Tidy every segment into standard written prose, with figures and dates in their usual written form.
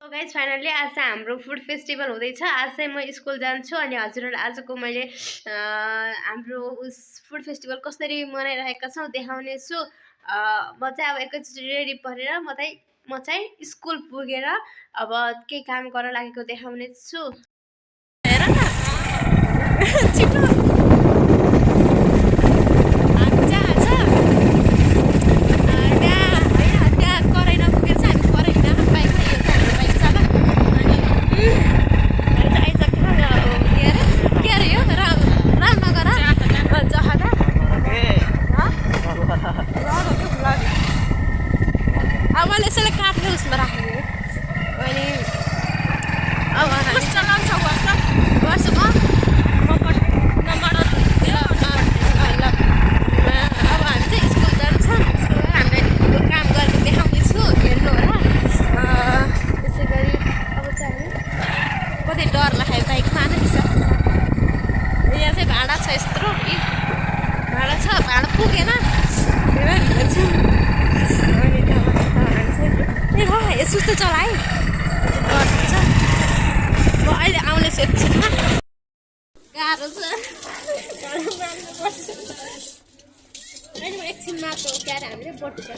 Guys finally आज चाहिँ हाम्रो फुड फेस्टिभल हुँदैछ। आज चाहिँ म स्कुल जान्छु अनि हजुरहरूले आजको मैले हाम्रो फुड फेस्टिभल कसरी मनाइरहेका छौँ देखाउने छु। म चाहिँ अब एकैचोटि रेडी परेर म चाहिँ स्कुल पुगेर अब केही काम गर्न लागेको देखाउने छु। हेर न छिटो सुस्तो चलाइ गर्छ। म अहिले आउने छु एकछिनमा। गाह्रो छ अहिले म एकछिनमा त के अरे हामीले बटुक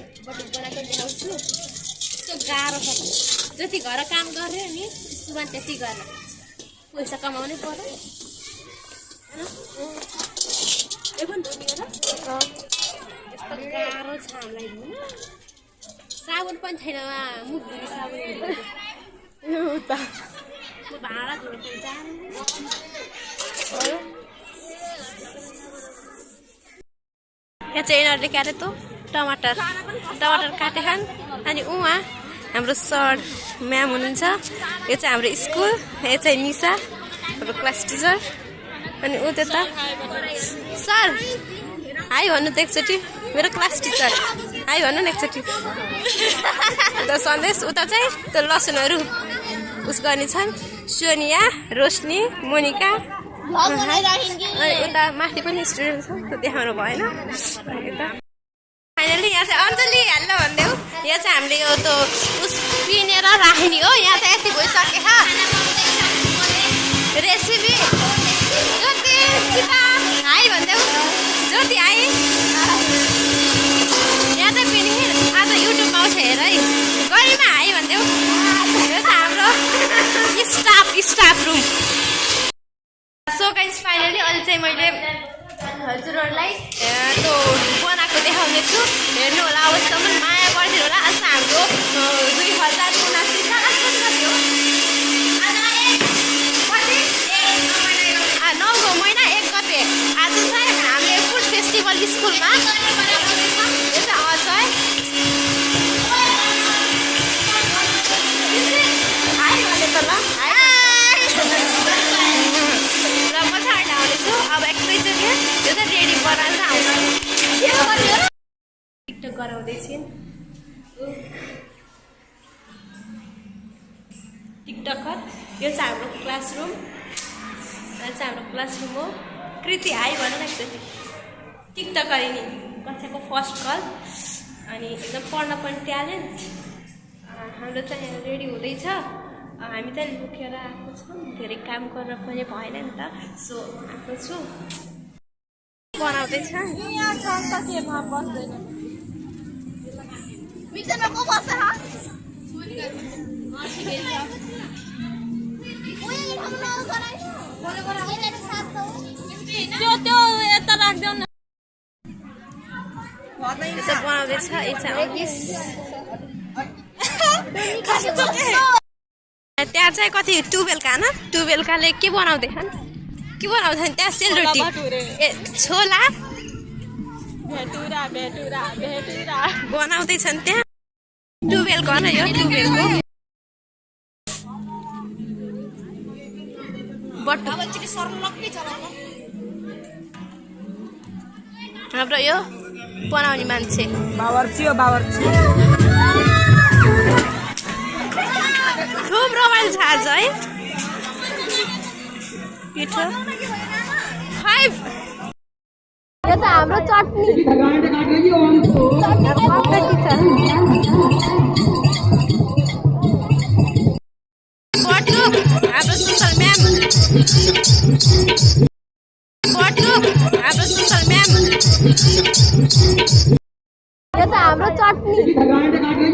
बनाएको देखाउँछु। यस्तो गाह्रो छ जति घर काम गऱ्यो नि स्कुलमा त्यति गरेर पैसा कमाउनै पर्यो होइन। यस्तो गाह्रो छ हामीलाई होइन। साबुन पनि छैन मुख धुने साबुन भाँडा धुनु यहाँ चाहिँ यिनीहरूले के अरे त टमाटर काटेछन्। अनि उहाँ हाम्रो सर म्याम हुनुहुन्छ। यो चाहिँ हाम्रो स्कुल, यो चाहिँ निशा हाम्रो क्लास टिचर। अनि ऊ त्यता सर हाई भन्नु त एकचोटि, मेरो क्लास टिचर हाई भन्नु न एकचोटि। अन्त सन्देश उता चाहिँ त्यो लसुनहरू उस गर्ने छन्, सोनिया, रोशनी, मोनिका। अनि उता माथि पनि स्टुडेन्ट छ, त्यो देखाउनु भएन। फाइनली यहाँ चाहिँ अञ्जली हाल्न भन्दै हो। यहाँ चाहिँ हामीले यो त उस पिनेर राख्ने हो। यहाँ चाहिँ यति भइसकेछ रेसिपी। ज्योति सीता हाई भन्दै हो, ज्योति हाई। यहाँ चाहिँ पिनी आज युट्युबमा आउँछ हेर है, गरिमा हाई भन्दै हो। यो चाहिँ हाम्रो staff room. So guys finally अहिले चाहिँ मैले हजुरहरूलाई त्यो बनाएको देखाउने छु। हेर्नु होला अबसम्म माया गरिदिनु होला। आज हाम्रो 2079 छ। आज कति हो? 9 महिना 1 गते। आज चाहिँ हामीले फुड फेस्टिभल स्कुलमा यो चाहिँ अजय हाई भने त ल र म चाहिँ अहिले आउनेछु। अब एकैचोटि यो चाहिँ रेडी बनाएर आउँछु। टिकटक गराउँदैछन् टिकटकर। यो चाहिँ हाम्रो क्लासरुम, यो चाहिँ हाम्रो क्लासरुम हो। कृति हाई भन न एकचोटि। टिकटकर नि कक्षाको फर्स्ट कल अनि एकदम पढ्न पनि ट्यालेन्ट। हाम्रो चाहिँ यहाँ रेडी हुँदैछ। हामी चाहिँ लुकेर आएको छौँ, धेरै काम गर्न पनि भएन नि त। सो आएको छु बनाउँदैछ। त्यो यता राख्देऊ न। बनाउँदैछ यो चाहिँ त्यहाँ चाहिँ कति टुबेलका न, टुबेलकाले के बनाउँदैछन् त्यहाँ सेलरोटी ए छोला बनाउँदैछन् त्यहाँ। टुबेलको न यो टुबेलको हाम्रो यो बनाउने मान्छे बावर्ची खूब रमाइलो छ आज है। पिठो खै यो त हाम्रो चटनी बटुक हाम्रो सोसल म्याम यो त हाम्रो चटनी